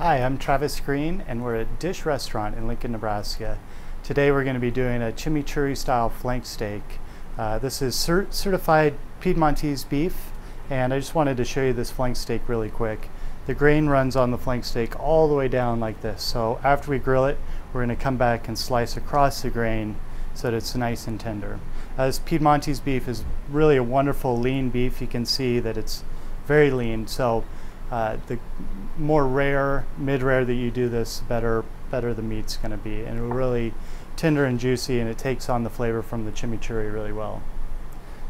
Hi, I'm Travis Green and we're at Dish Restaurant in Lincoln, Nebraska. Today we're going to be doing a chimichurri style flank steak. This is certified Piedmontese beef, and I just wanted to show you this flank steak really quick. The grain runs on the flank steak all the way down like this, so after we grill it we're going to come back and slice across the grain so that it's nice and tender. This Piedmontese beef is really a wonderful lean beef. You can see that it's very lean, so the more rare, mid-rare that you do this, better the meat's going to be, and it's really tender and juicy, and it takes on the flavor from the chimichurri really well.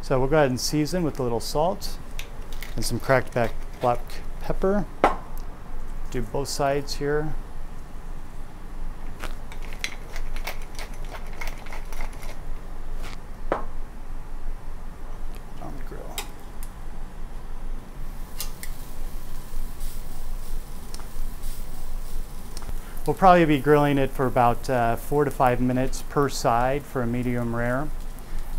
So we'll go ahead and season with a little salt and some cracked black pepper. Do both sides here. On the grill. We'll probably be grilling it for about 4 to 5 minutes per side for a medium rare.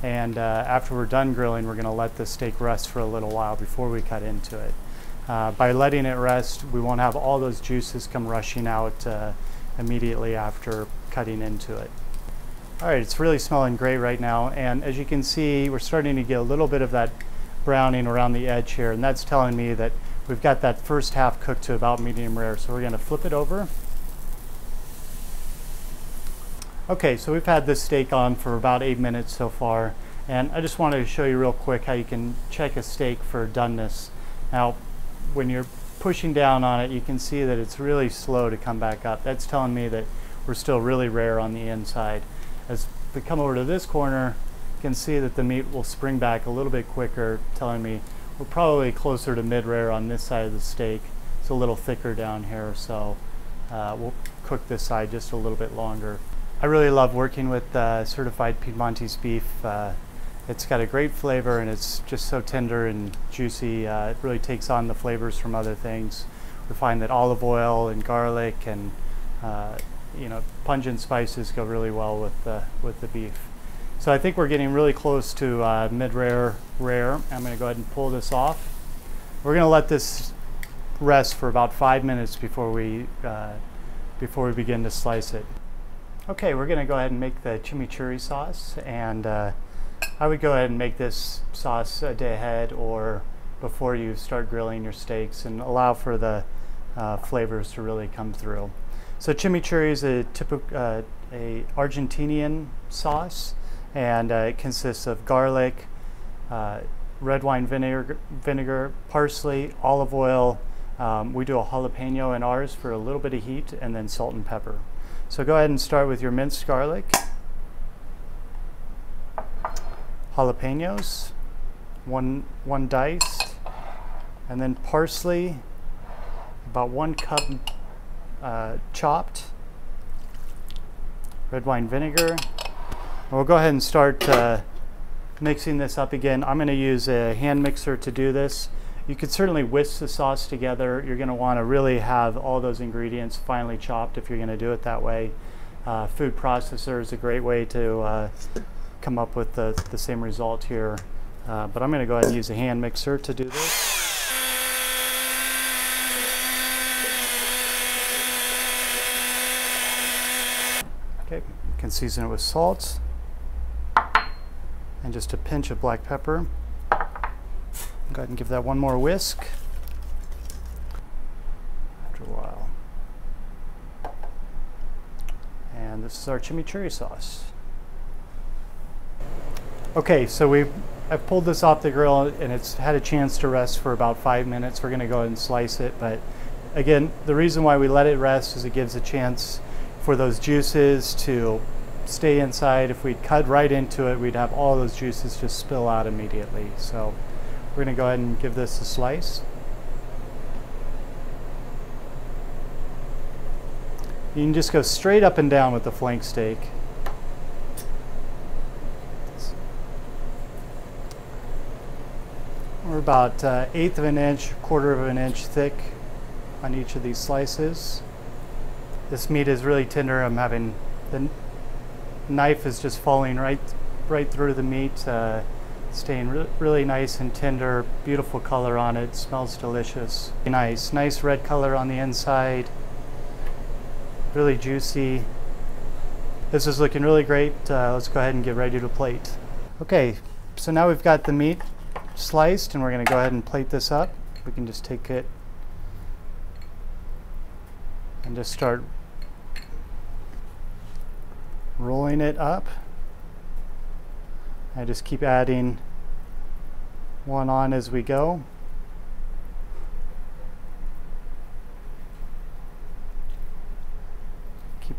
And after we're done grilling, we're going to let the steak rest for a little while before we cut into it. By letting it rest, we won't have all those juices come rushing out immediately after cutting into it. All right, it's really smelling great right now, and as you can see, we're starting to get a little bit of that browning around the edge here, and that's telling me that we've got that first half cooked to about medium rare. So we're going to flip it over. Okay, so we've had this steak on for about 8 minutes so far, and I just wanted to show you real quick how you can check a steak for doneness. Now, when you're pushing down on it, you can see that it's really slow to come back up. That's telling me that we're still really rare on the inside. As we come over to this corner, you can see that the meat will spring back a little bit quicker, telling me we're probably closer to mid-rare on this side of the steak. It's a little thicker down here, so we'll cook this side just a little bit longer. I really love working with certified Piedmontese beef. It's got a great flavor, and it's just so tender and juicy. It really takes on the flavors from other things. We find that olive oil and garlic and pungent spices go really well with the beef. So I think we're getting really close to mid-rare rare. I'm going to go ahead and pull this off. We're going to let this rest for about 5 minutes before we begin to slice it. Okay, we're going to go ahead and make the chimichurri sauce, and I would go ahead and make this sauce a day ahead or before you start grilling your steaks, and allow for the flavors to really come through. So chimichurri is a typical Argentinian sauce, and it consists of garlic, red wine vinegar, parsley, olive oil. We do a jalapeno in ours for a little bit of heat, and then salt and pepper. So go ahead and start with your minced garlic, jalapenos, one diced, and then parsley, about 1 cup chopped, red wine vinegar. And we'll go ahead and start mixing this up again. I'm going to use a hand mixer to do this. You could certainly whisk the sauce together. You're going to want to really have all those ingredients finely chopped if you're going to do it that way. Food processor is a great way to come up with the same result here. But I'm going to go ahead and use a hand mixer to do this. Okay, you can season it with salt and just a pinch of black pepper. Go ahead and give that one more whisk. After a while. And this is our chimichurri sauce. Okay, so I've pulled this off the grill, and it's had a chance to rest for about 5 minutes. We're going to go ahead and slice it, but again, the reason why we let it rest is it gives a chance for those juices to stay inside. If we'd cut right into it, we'd have all those juices just spill out immediately. So we're going to go ahead and give this a slice. You can just go straight up and down with the flank steak. We're about 1/8 of an inch, 1/4 of an inch thick on each of these slices. This meat is really tender. I'm having the knife is just falling right through the meat. Staying really nice and tender, beautiful color on it, smells delicious. Nice red color on the inside, really juicy. This is looking really great. Let's go ahead and get ready to plate. Okay, so now we've got the meat sliced, and we're going to go ahead and plate this up. We can just take it and just start rolling it up. I just keep adding one on as we go. Keep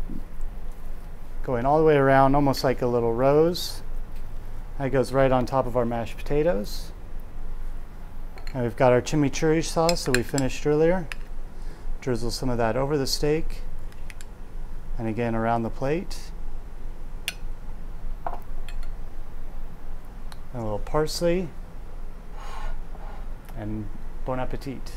going all the way around, almost like a little rose. That goes right on top of our mashed potatoes. And we've got our chimichurri sauce that we finished earlier. Drizzle some of that over the steak, and again around the plate. And a little parsley, and bon appetit.